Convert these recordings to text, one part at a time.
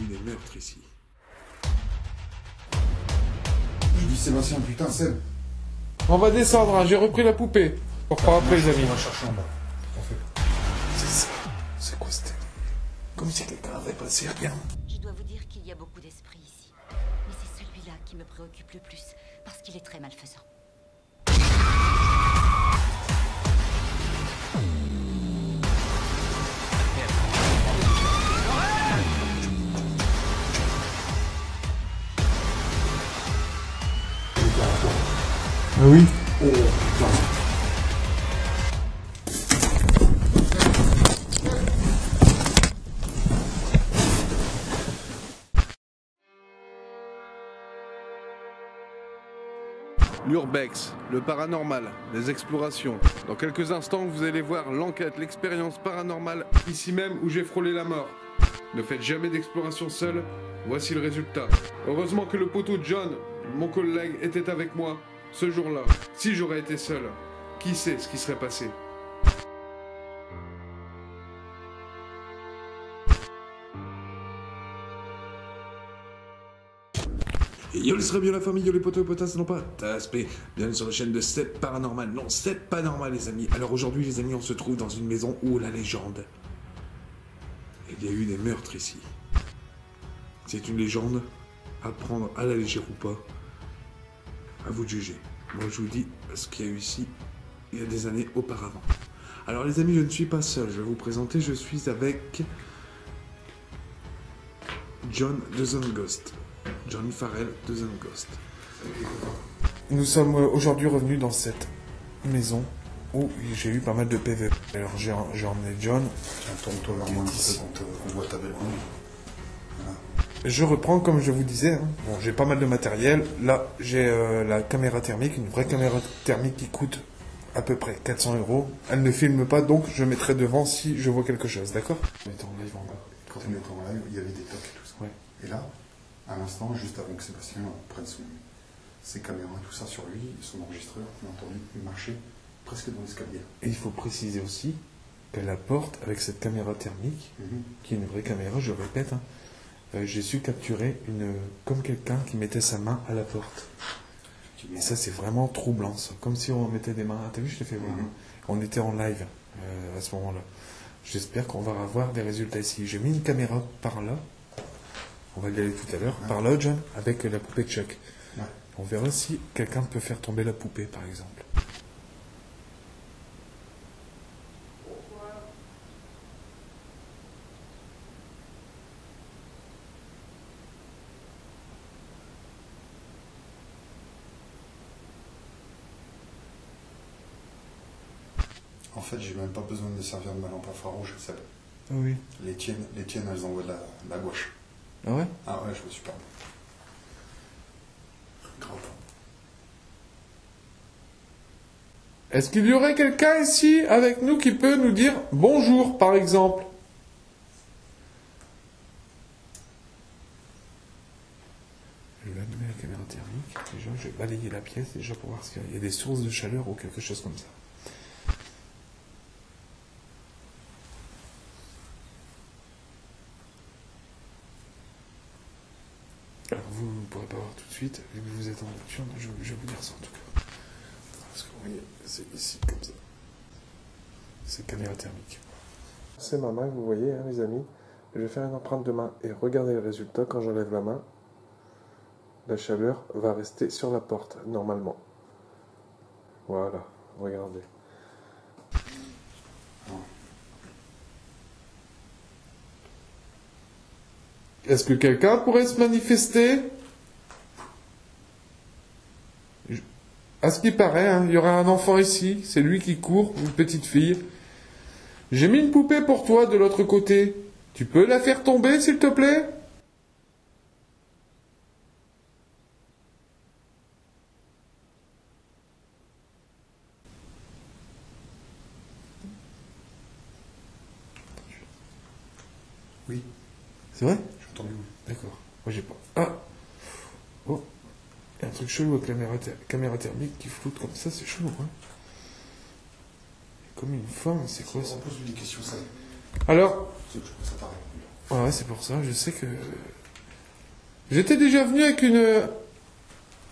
eu des meurtres ici. Je dis Sébastien, putain, Seb. On va descendre, hein. J'ai repris la poupée. On repart après, les amis. On va chercher en bas. C'est ça. C'est quoi cette... Comme si quelqu'un avait passé rien. Je dois vous dire qu'il y a beaucoup d'esprits ici. Mais c'est celui-là qui me préoccupe le plus, parce qu'il est très malfaisant. Ah oui. Oh, putain. L'urbex, le paranormal, les explorations. Dans quelques instants, vous allez voir l'enquête, l'expérience paranormale, ici même où j'ai frôlé la mort. Ne faites jamais d'exploration seul, voici le résultat. Heureusement que le poteau John, mon collègue, était avec moi ce jour-là. Si j'aurais été seul, qui sait ce qui serait passé? Yo les serait bien la famille, yo les potos et potas, non pas TASP, bienvenue sur la chaîne de Step Paranormal, non Step Paranormal les amis. Alors aujourd'hui les amis on se trouve dans une maison où la légende, il y a eu des meurtres ici. C'est une légende, à prendre à la légère ou pas, à vous de juger. Moi je vous dis ce qu'il y a eu ici il y a des années auparavant. Alors les amis je ne suis pas seul, je vais vous présenter, je suis avec John de Zone Ghost. John Farrell de Zone Ghost. Nous sommes aujourd'hui revenus dans cette maison où j'ai eu pas mal de PV. Alors j'ai emmené John. Tiens, tourne-toi vers moi un petit peu qu'on voit ta belle roue. Voilà. Je reprends comme je vous disais. Hein. Bon, j'ai pas mal de matériel. Là, j'ai la caméra thermique, une vraie caméra thermique qui coûte à peu près 400 €. Elle ne filme pas, donc je mettrai devant si je vois quelque chose, d'accord? Mettons en live en bas. Quand on était en live, il y avait des tocs et tout ça. Ouais. Et là, à l'instant, juste avant que Sébastien prenne ses caméras, tout ça sur lui, son enregistreur, on a entendu marcher presque dans l'escalier. Et il faut préciser aussi que la porte, avec cette caméra thermique, qui est une vraie caméra, je le répète, hein, j'ai su capturer comme quelqu'un qui mettait sa main à la porte. Et ça, c'est vraiment troublant, ça. Comme si on mettait des mains. Ah, t'as vu, je t'ai fait voir. On était en live à ce moment-là. J'espère qu'on va avoir des résultats ici. J'ai mis une caméra par là. On va y aller tout à l'heure. Par là, John, avec la poupée de Chuck. Ouais. On verra si quelqu'un peut faire tomber la poupée, par exemple. En fait, j'ai même pas besoin de me servir de ma lampe infrarouge, Seb. Ah oui. Les tiennes, elles envoient de la gouache. Ah ouais? Ah ouais, je me suis perdu. Grave. Est-ce qu'il y aurait quelqu'un ici avec nous qui peut nous dire bonjour, par exemple? Je vais allumer la caméra thermique. Déjà, je vais balayer la pièce déjà pour voir s'il y a des sources de chaleur ou quelque chose comme ça. Alors vous ne pourrez pas voir tout de suite, vu que vous êtes en nocturne, je vais vous dire ça en tout cas. Parce que vous voyez, c'est ici comme ça. C'est caméra thermique. C'est ma main que vous voyez, hein, les amis. Je vais faire une empreinte de main et regardez le résultat. Quand j'enlève la main, la chaleur va rester sur la porte, normalement. Voilà, regardez. Est-ce que quelqu'un pourrait se manifester? À ce qui paraît, hein, il y aura un enfant ici. C'est lui qui court, une petite fille. J'ai mis une poupée pour toi de l'autre côté. Tu peux la faire tomber, s'il te plaît? Oui, C'est vrai? j'ai entendu. D'accord. Moi, j'ai pas. Ah! Oh! Il y a un truc chelou avec la caméra thermique qui floute comme ça, c'est chelou, hein? Comme une forme, c'est quoi ça? On pose une question, ça. Alors, Ça t'arrête. Ouais, c'est pour ça, je sais que... J'étais déjà venu avec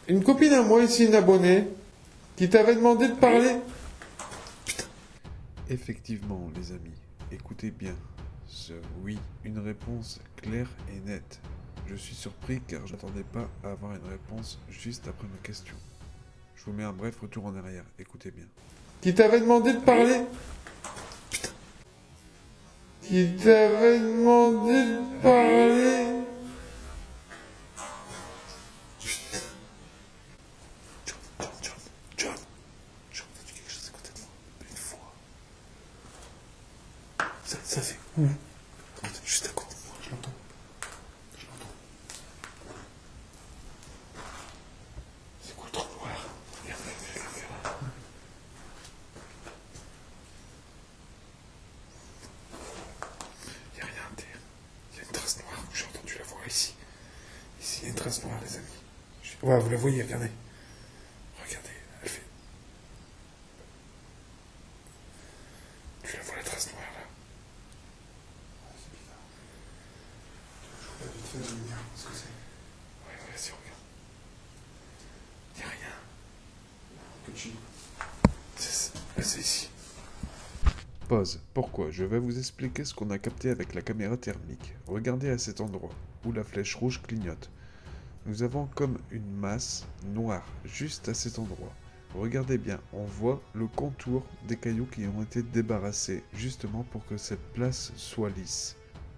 une copine à moi ici, une abonnée, qui t'avait demandé de parler. Putain. Effectivement, les amis, écoutez bien. Oui, une réponse claire et nette. Je suis surpris car je n'attendais pas à avoir une réponse juste après ma question. Je vous mets un bref retour en arrière, écoutez bien. Qui t'avait demandé de parler. Putain. Qui t'avait demandé de parler. John, j'ai entendu quelque chose à côté de moi. Une fois. Ça fait où? Juste à côté de moi, je l'entends. C'est quoi le trou noir? Regarde. Il n'y a rien à dire. Il y a une trace noire. J'ai entendu la voix ici. Ici, il y a une trace noire, les amis. Ouais, vous la voyez, regardez. Regardez, elle fait... Tu la vois, la trace noire, là? C'est bizarre. Je regarde vite fait la lumière, ce que c'est. Ouais, vas-y, regarde. Il n'y a rien. Petit. C'est ici. Pause. Pourquoi? Je vais vous expliquer ce qu'on a capté avec la caméra thermique. Regardez à cet endroit, où la flèche rouge clignote. Nous avons comme une masse noire, juste à cet endroit. Regardez bien, on voit le contour des cailloux qui ont été débarrassés, justement pour que cette place soit lisse.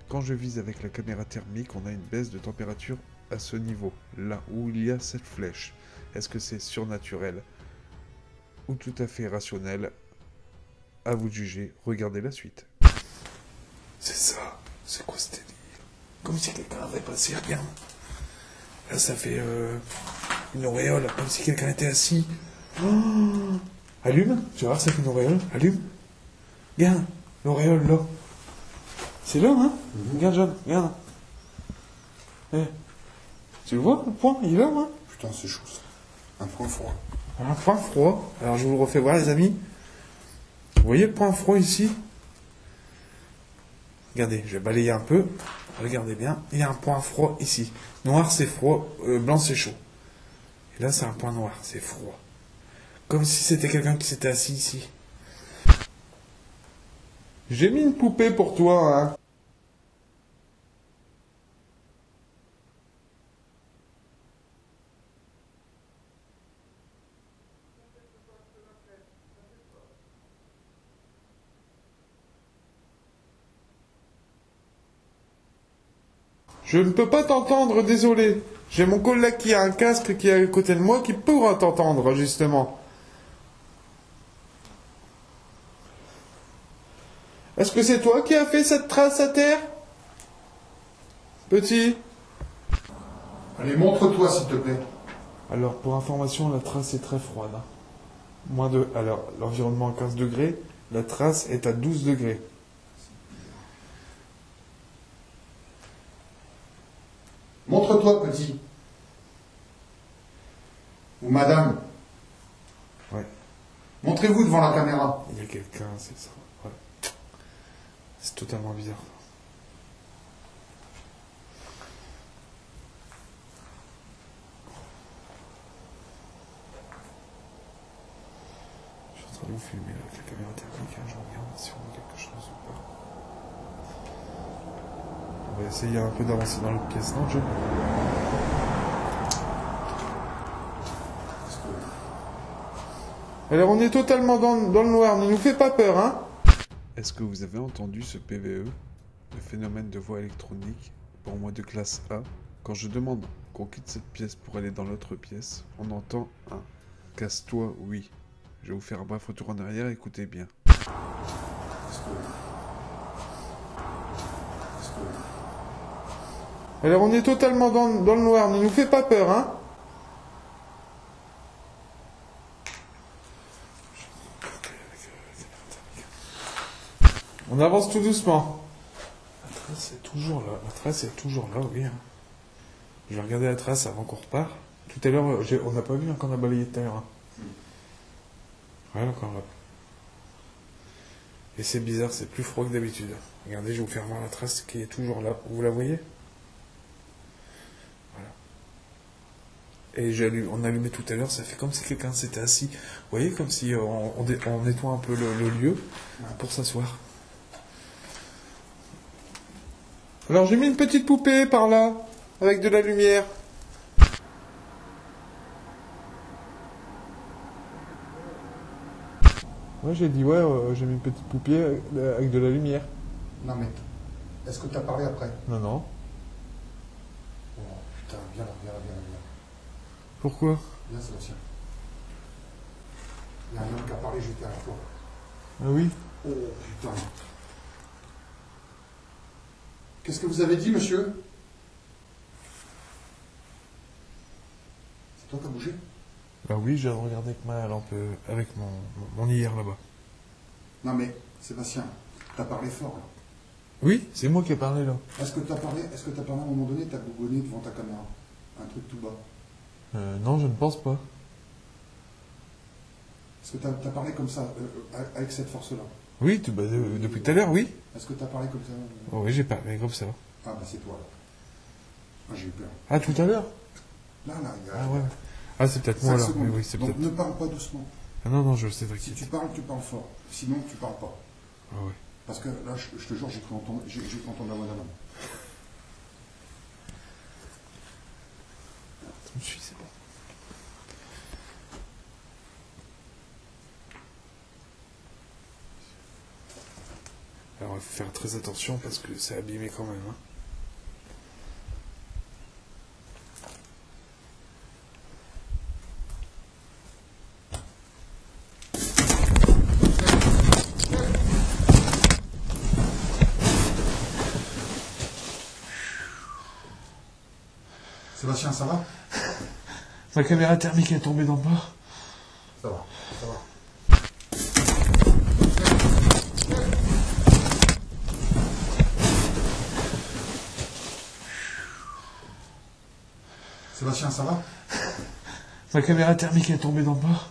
Quand je vise avec la caméra thermique, on a une baisse de température à ce niveau, là où il y a cette flèche. Est-ce que c'est surnaturel ou tout à fait rationnel? À vous de juger, regardez la suite. C'est ça. C'est quoi ce délire? Comme si quelqu'un avait passé, regarde. Là, ça fait une auréole, comme si quelqu'un était assis. Oh, allume, tu vas voir, ça fait une auréole. Allume. Regarde, l'auréole, là. C'est là, hein? Regarde, John, regarde. Eh. Tu le vois, le point? Il est là, hein? Putain, c'est chaud ça. Un point froid. Un point froid. Alors, je vous le refais voir, les amis. Vous voyez le point froid ici? Regardez, je vais balayer un peu. Regardez bien, il y a un point froid ici. Noir, c'est froid, blanc, c'est chaud. Et là, c'est un point noir, c'est froid. Comme si c'était quelqu'un qui s'était assis ici. J'ai mis une poupée pour toi, hein. Je ne peux pas t'entendre, désolé. J'ai mon collègue qui a un casque qui est à côté de moi qui pourra t'entendre, justement. Est-ce que c'est toi qui as fait cette trace à terre? Petit? Allez, montre-toi s'il te plaît. Alors, pour information, la trace est très froide. Hein. Moins de... Alors, l'environnement à 15 degrés, la trace est à 12 degrés. Montre-toi, petit. Ou madame. Ouais. Montrez-vous devant la caméra. Il y a quelqu'un, c'est ça. Ouais. C'est totalement bizarre. Je suis en train de vous filmer là, avec la caméra thermique. Hein, je regarde si on voit quelque chose ou pas. On va essayer un peu d'avancer dans l'autre pièce, non, John? Alors on est totalement dans le noir, ne nous fais pas peur, hein? Est-ce que vous avez entendu ce PVE, le phénomène de voix électronique, pour moi de classe A? Quand je demande qu'on quitte cette pièce pour aller dans l'autre pièce, on entend un « casse-toi, oui ». Je vais vous faire un bref retour en arrière, écoutez bien. Alors on est totalement dans le noir, ne nous fais pas peur, hein? On avance tout doucement. La trace est toujours là. La trace est toujours là, oui. Hein. Je vais regarder la trace avant qu'on repart. Tout à l'heure, on n'a pas vu hein, quand on a balayé tout à l'heure. Hein. Ouais, encore là. Et c'est bizarre, c'est plus froid que d'habitude. Regardez, je vais vous faire voir la trace qui est toujours là. Vous la voyez? Voilà. Et on allumait tout à l'heure, ça fait comme si quelqu'un s'était assis. Vous voyez, comme si on nettoie un peu le lieu pour s'asseoir. Alors j'ai mis une petite poupée par là, avec de la lumière. Ouais, j'ai dit, j'ai mis une petite poupée avec de la lumière. Non, mais est-ce que tu as parlé après? Non. Oh putain, viens là, viens. Pourquoi? Viens, Sébastien. Il y a un homme qui a parlé, j'étais à la toi. Ah oui? Oh putain. Qu'est-ce que vous avez dit, monsieur? C'est toi qui as bougé? Bah oui, j'ai regardé avec ma lampe, avec mon IR là-bas. Non mais, Sébastien, t'as parlé fort là. Oui, c'est moi qui ai parlé là. Est-ce que t'as parlé à un moment donné, t'as bougonné devant ta caméra? Un truc tout bas. Non, je ne pense pas. Est-ce que t'as parlé comme ça, avec cette force-là? Oui, depuis tout à l'heure, oui. Est-ce que t'as parlé comme ça? Oh, oui, j'ai parlé comme ça. Ah bah c'est toi là. Ah, j'ai eu peur. Ah, tout à l'heure? Là, il y a... Ah ouais. Ah, c'est peut-être moi là. Oui, c'est Donc peut-être. ne parle pas doucement. Ah non, je sais, Si t'inquiète. tu parles fort. Sinon, tu parles pas. Ah ouais. Parce que là, je te jure, j'ai cru entendre la voix d'un homme. Je me suis, c'est bon. Alors, il faut faire très attention parce que c'est abîmé quand même. Hein. Sébastien, ça va? Ma caméra thermique est tombée d'en bas. Ça va. Sébastien, ça va? Ma caméra thermique est tombée d'en bas.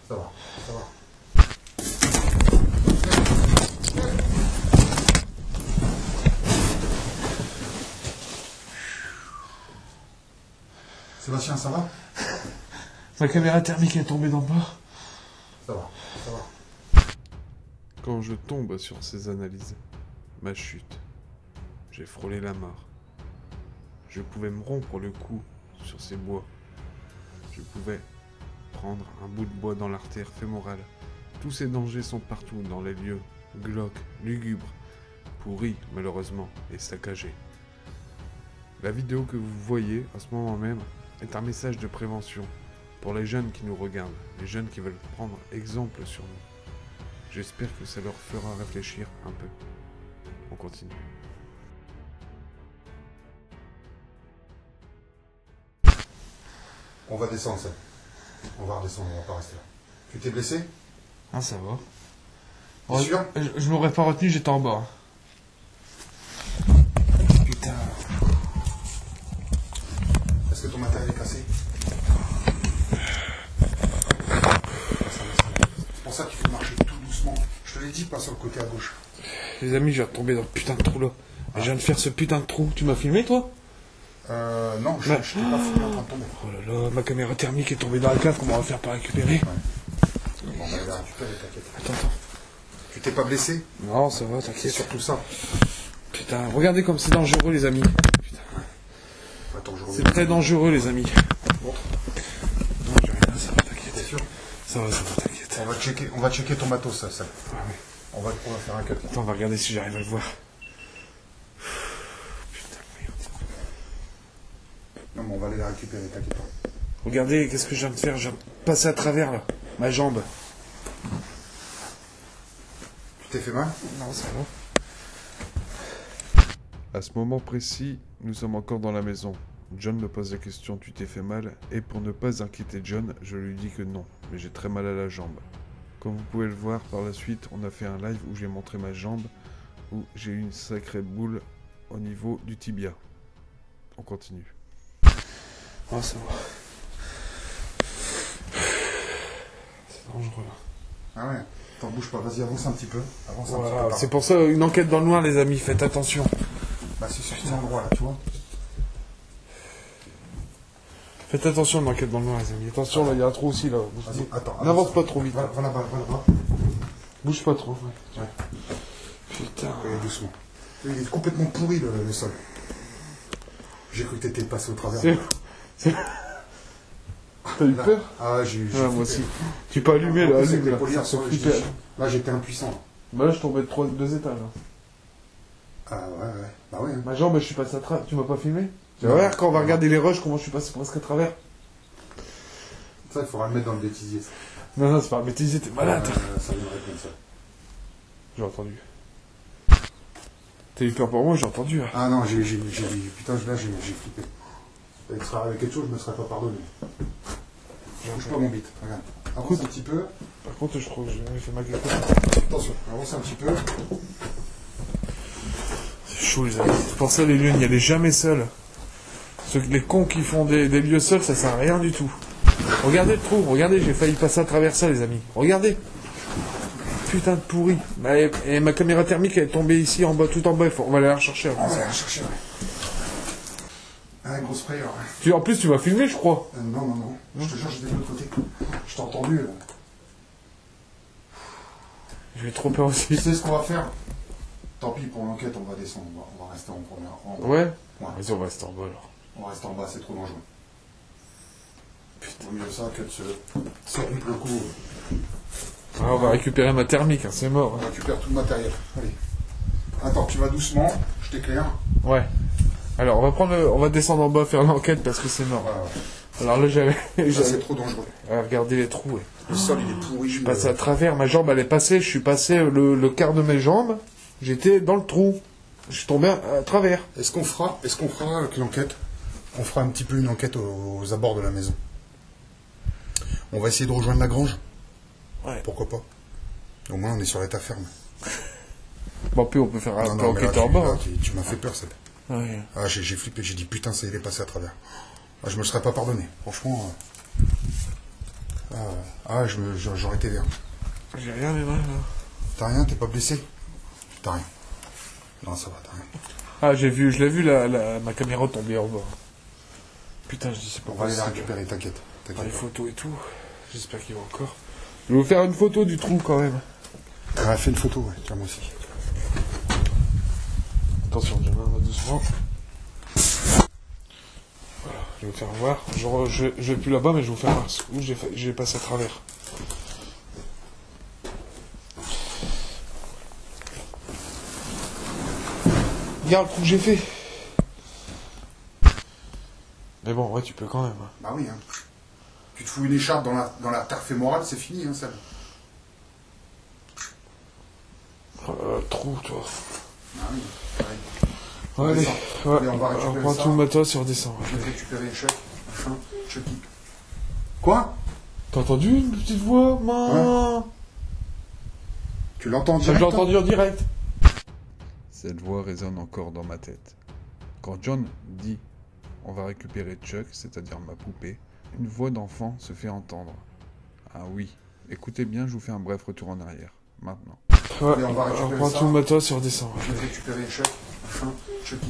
Ça va. Sébastien, ça va? Ma caméra thermique est tombée d'en bas. Ça va. Quand je tombe sur ces analyses, ma chute, j'ai frôlé la mort. Je pouvais me rompre le cou sur ces bois. Je pouvais prendre un bout de bois dans l'artère fémorale. Tous ces dangers sont partout dans les lieux glauques, lugubres, pourris malheureusement et saccagés. La vidéo que vous voyez à ce moment même est un message de prévention pour les jeunes qui nous regardent, les jeunes qui veulent prendre exemple sur nous. J'espère que ça leur fera réfléchir un peu. On continue. On va descendre, ça. On va redescendre, on va pas rester là. Tu t'es blessé? Ah, ça va. T'es sûr? Je m'aurais pas retenu, j'étais en bas. Putain. Est-ce que ton matériel est cassé? C'est pour ça qu'il faut marcher tout doucement. Je te l'ai dit, pas sur le côté à gauche. Les amis, je viens de tomber dans le putain de trou là. Je viens de faire ce putain de trou. Tu m'as filmé, toi? Non, je t'ai pas filmé en train de tomber. Oh là là, ma caméra thermique est tombée dans la cave, comment on va faire pour récupérer? Bon, on va la récupérer, t'inquiète. Attends. Tu t'es pas blessé? Non, ça va, C'est t'inquiète. surtout ça. Putain, regardez comme c'est dangereux, les amis. Putain. Attends, je C'est reviens. très dangereux, les amis. Bon. Non, j'ai rien, ça va, t'inquiète. T'es sûr? Ça va, t'inquiète. On va checker ton matos, ça. Ah oui. On va faire un cut. Attends, on va regarder si j'arrive à le voir. Putain, merde. Non, mais on va aller la récupérer, t'inquiète pas. Regardez, qu'est-ce que je viens de faire? Je viens de passer à travers, là. Ma jambe. Tu t'es fait mal? Non, ça va. À ce moment précis, nous sommes encore dans la maison. John me pose la question « Tu t'es fait mal ?» et pour ne pas inquiéter John, je lui dis que non, mais j'ai très mal à la jambe. Comme vous pouvez le voir, par la suite, on a fait un live où j'ai montré ma jambe, où j'ai eu une sacrée boule au niveau du tibia. On continue. Oh, ça va. C'est dangereux. Ah ouais. Attends, bouge pas, vas-y, avance un petit peu. Avance un petit Voilà, peu. c'est pour ça, une enquête dans le noir, les amis, faites attention. Bah, c'est sur cet endroit là, tu vois. Faites attention, une enquête dans le noir, les amis. Attention, là, il y a un trou aussi, là. Vas-y, attends. N'avance pas trop vite. Va là-bas, va là-bas. Bouge pas trop. Ouais. Putain. Et doucement. Il est complètement pourri le sol. J'ai cru que t'étais passé au travers. T'as eu peur? Ah, j'ai Ouais, moi aussi. Tu peux allumer, là, allume, là. Ça fait flipper. Là, j'étais impuissant. Bah là, je tombais de 2 étages. Là. Ah, ouais. Bah, ouais. Ma jambe, je suis passé à travers. Tu m'as pas filmé? Tu Non. vas voir quand on va regarder les rushs, comment je suis passé presque à travers. Ça, il faudra le mettre dans le bêtisier. Ça, Non, c'est pas un bêtisier, t'es malade. ça viendrait comme ça. J'ai entendu. T'as eu peur pour moi, j'ai entendu. Là. Ah non, j'ai putain, là, j'ai flippé. Il serait arrivé quelque chose, je me serais pas pardonné. Je bouge pas mon bite, regarde. Avance un petit peu. Par contre, je crois que j'ai fait mal quelque Attention, avance un petit peu. C'est chaud, les amis. C'est pour ça, les lieux, n'y allez jamais seuls. Les cons qui font des lieux seuls, ça sert à rien du tout. Regardez le trou, regardez, j'ai failli passer à travers ça, les amis. Regardez. Putain de pourri. Et ma caméra thermique, elle est tombée ici, en bas, tout en bas. On va aller la rechercher. On va aller la chercher, ouais. Ah, gros sprayer, ouais. En plus, tu vas filmer, je crois. Non. Je te jure, j'étais de l'autre côté. Je t'ai entendu. J'ai trop peur aussi. Tu sais ce qu'on va faire? Tant pis pour l'enquête, on va descendre. On va rester en première. Ouais. Ouais. Vas-y, on va rester en bas, alors. On reste en bas, c'est trop dangereux. Putain. Vaut mieux ça que de se rompre le cou. Ah, on va récupérer ma thermique, hein, c'est mort. On récupère tout le matériel. Allez. Attends, tu vas doucement, je t'éclaire. Ouais. Alors, on va descendre en bas faire l'enquête parce que c'est mort. Voilà, ouais. Alors là, Ça, c'est trop dangereux. regardez les trous. Ouais. Le sol, il est pourri. Je suis passé à travers, ma jambe, elle est passée, je suis passé le quart de mes jambes, j'étais dans le trou. Je suis tombé à travers. Est-ce qu'on fera avec l'enquête? On fera un petit peu une enquête aux abords de la maison. On va essayer de rejoindre la grange. Ouais. Pourquoi pas? Au moins, on est sur l'état ferme. Bon, puis on peut faire un Non, peu non, mais là, enquête en bas. Hein. tu m'as fait peur, ça. Ouais. Ah, j'ai flippé, j'ai dit putain, ça il est passé à travers. Ah, je me le serais pas pardonné, franchement. J'aurais été vert. J'ai rien, mais mal. Là. T'as rien, t'es pas blessé? T'as rien. Non, ça va, t'as rien. Ah, je l'ai vu, ma caméra tomber en bas. Putain, je dis c'est pas On va aller la possible. récupérer, t'inquiète. Les photos et tout. J'espère qu'il va encore. Je vais vous faire une photo du trou quand même. Ah, fais une photo, ouais, tiens, moi aussi. Attention, je vais doucement. Voilà, je vais vous faire voir. Je vais plus là-bas, mais je vais vous faire voir où j'ai passé à travers. Regarde le trou que j'ai fait. Mais bon, ouais, tu peux quand même. Bah oui, hein. Tu te fous une écharpe dans la terre fémorale, c'est fini, hein, ça. Trou, toi. Ah oui, pareil. Ouais, allez, ouais. Allez, on va récupérer on prend ça. tout le matos et on descend. Je vais récupérer les chèques, machin, Chucky. Quoi? T'as entendu une petite voix, maman? Tu l'entends Je direct? l'ai entendu en direct. Cette voix résonne encore dans ma tête. Quand John dit « on va récupérer Chuck », c'est-à-dire ma poupée, une voix d'enfant se fait entendre. Ah oui, écoutez bien, je vous fais un bref retour en arrière, maintenant. Ouais, Allez, on va on récupérer prend ça. tout le matos et on descend. Je vais récupérer les chèques, machin, Chucky.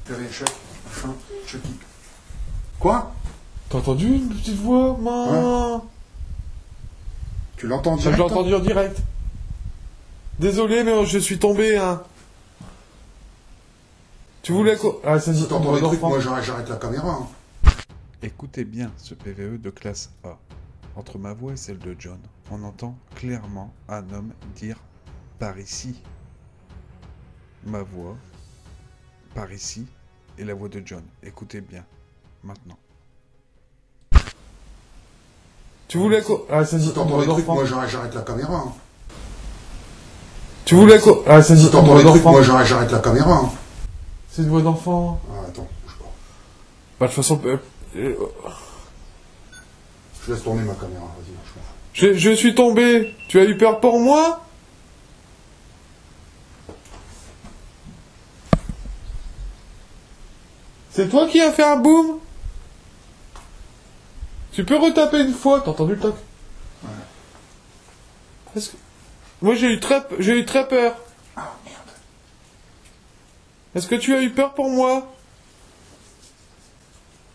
Récupérer les chèques, machin, Chucky. Quoi? T'as entendu une petite voix, maman? Tu l'entends Je direct? l'ai entendu en direct. Désolé, mais je suis tombé, hein. Tu voulais quoi? Ah, c'est Si t'entends des trucs, enfant. moi j'arrête la caméra. Hein. Écoutez bien ce PVE de classe A. Entre ma voix et celle de John, on entend clairement un homme dire « par ici ». Ma voix, par ici, et la voix de John. Écoutez bien, maintenant. Tu voulais quoi? Ah, Si t'entends des trucs, moi j'arrête la caméra. Hein. Tu voulais quoi? Ah, Si t'entends des trucs, moi j'arrête la caméra. Hein. C'est une voix d'enfant. Ah, attends, bouge pas. Bah, de toute façon, Je laisse tourner ma caméra, vas-y, je m'en fous. je suis tombé. Tu as eu peur pour moi? C'est toi qui as fait un boom? Tu peux retaper une fois? T'as entendu le toc? Ouais. Moi j'ai eu très peur. Ah, merde. Est-ce que tu as eu peur pour moi?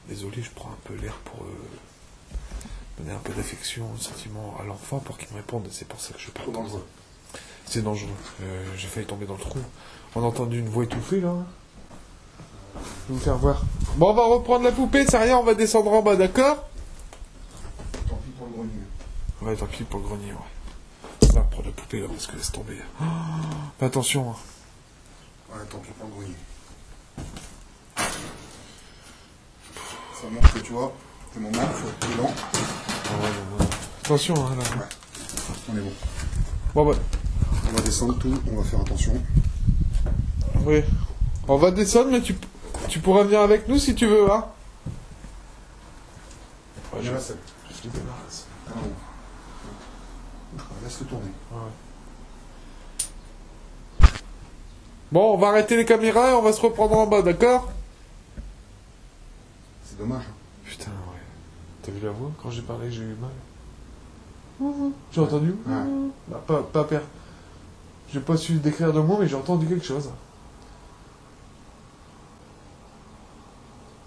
Désolé, je prends un peu l'air pour donner un peu d'affection, de sentiment à l'enfant pour qu'il me réponde. C'est pour ça que je parle. Trop dangereux. C'est dangereux. J'ai failli tomber dans le trou. On a entendu une voix étouffée là. Je vais vous faire voir. Bon, on va reprendre la poupée, c'est rien, on va descendre en bas, d'accord? Tant pis pour le grenier. Ouais, tant pis pour le grenier, ouais. On va prendre la poupée là, parce que laisse tomber. Oh, fais attention. Hein. Ouais, tant pis pour le grenier. Ça montre que tu vois, c'est mon mal, faut être prudent. Ouais. Attention, hein, là. Ouais, on est bon. Bon, bah. On va descendre tout, on va faire attention. Oui. On va descendre, mais tu pourras venir avec nous si tu veux, hein. Ouais, Je je les débarrasse. Ah non. Laisse-le tourner. Ouais. Bon, on va arrêter les caméras et on va se reprendre en bas, d'accord? C'est dommage. Hein. Putain, ouais. T'as vu la voix quand j'ai parlé, j'ai eu mal. J'ai entendu? Ouais. Bah, pas peur. J'ai pas su décrire de mots, mais j'ai entendu quelque chose.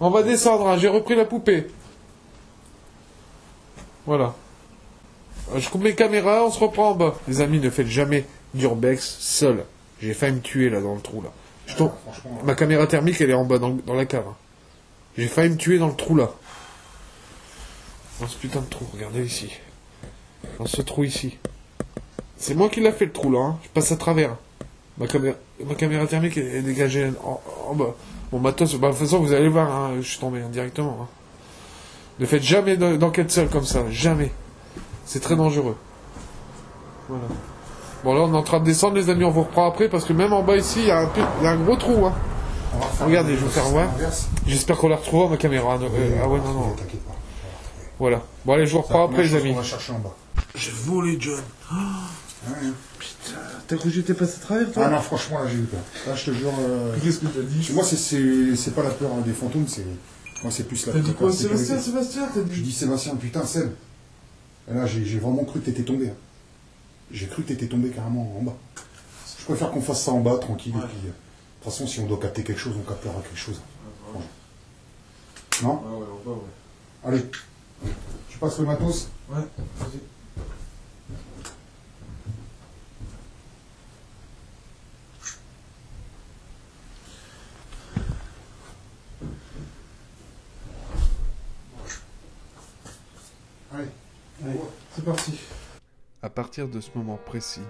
On va descendre, hein. J'ai repris la poupée. Voilà. Je coupe mes caméras, on se reprend en bas. Les amis, ne faites jamais d'urbex seul. J'ai failli me tuer là dans le trou là. Franchement, Ma caméra thermique elle est en bas dans la cave. Hein. J'ai failli me tuer dans le trou là. Dans ce putain de trou, regardez ici. Dans ce trou ici. C'est moi qui l'a fait le trou là, hein. Je passe à travers. Ma caméra thermique est dégagée en bas. Mon matos, bah, de toute façon vous allez voir, hein, je suis tombé directement. Hein. Ne faites jamais d'enquête seule comme ça, jamais. C'est très dangereux. Voilà. Bon là on est en train de descendre les amis, on vous reprend après parce que même en bas ici il y a un gros trou. Hein. Regardez, je vais vous faire voir. J'espère qu'on la retrouvera ma caméra. Ah ouais non. T'inquiète pas. Voilà. Bon allez je vous reprends après les amis. On va chercher en bas. J'ai volé John. Ouais. Putain, t'as cru que j'étais passé à travers toi? Ah non, franchement, là, j'ai eu peur. Là, je te jure. Qu'est-ce que t'as dit? Moi, c'est pas la peur des fantômes, c'est. Moi, c'est plus la T'as peur. dit quoi, de la sécurité. Sébastien t'as dit... Je dis Sébastien, putain, Seb. Et là, j'ai vraiment cru que t'étais tombé. Hein. J'ai cru que t'étais tombé carrément en bas. Je préfère qu'on fasse ça en bas, tranquille. Ouais. Et puis, de toute façon, si on doit capter quelque chose, on captera quelque chose. Non? Ah ouais, en bas, ouais. Allez. Tu passes le matos? Ouais, vas-y. Allez, c'est parti. À partir de ce moment précis,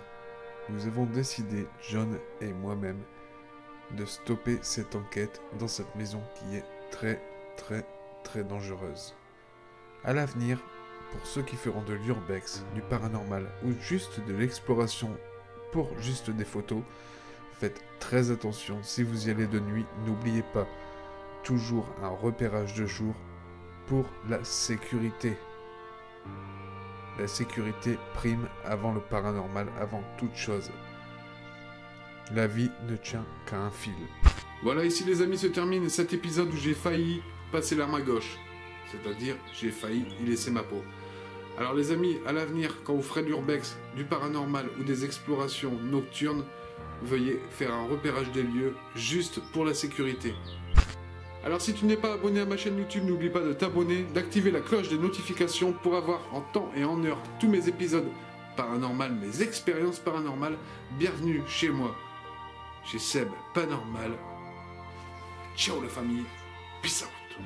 nous avons décidé, John et moi-même, de stopper cette enquête dans cette maison qui est très, très, très dangereuse. À l'avenir, pour ceux qui feront de l'urbex, du paranormal ou juste de l'exploration pour juste des photos, faites très attention. Si vous y allez de nuit, n'oubliez pas, toujours un repérage de jour pour la sécurité. La sécurité prime avant le paranormal, avant toute chose. La vie ne tient qu'à un fil. Voilà, ici les amis se termine cet épisode où j'ai failli passer l'arme à gauche. C'est-à-dire, j'ai failli y laisser ma peau. Alors les amis, à l'avenir, quand vous ferez de l'urbex, du paranormal ou des explorations nocturnes, veuillez faire un repérage des lieux juste pour la sécurité. Alors si tu n'es pas abonné à ma chaîne YouTube, n'oublie pas de t'abonner, d'activer la cloche des notifications pour avoir en temps et en heure tous mes épisodes paranormaux, mes expériences paranormales. Bienvenue chez moi, chez Seb Paranormal. Ciao la famille, peace out.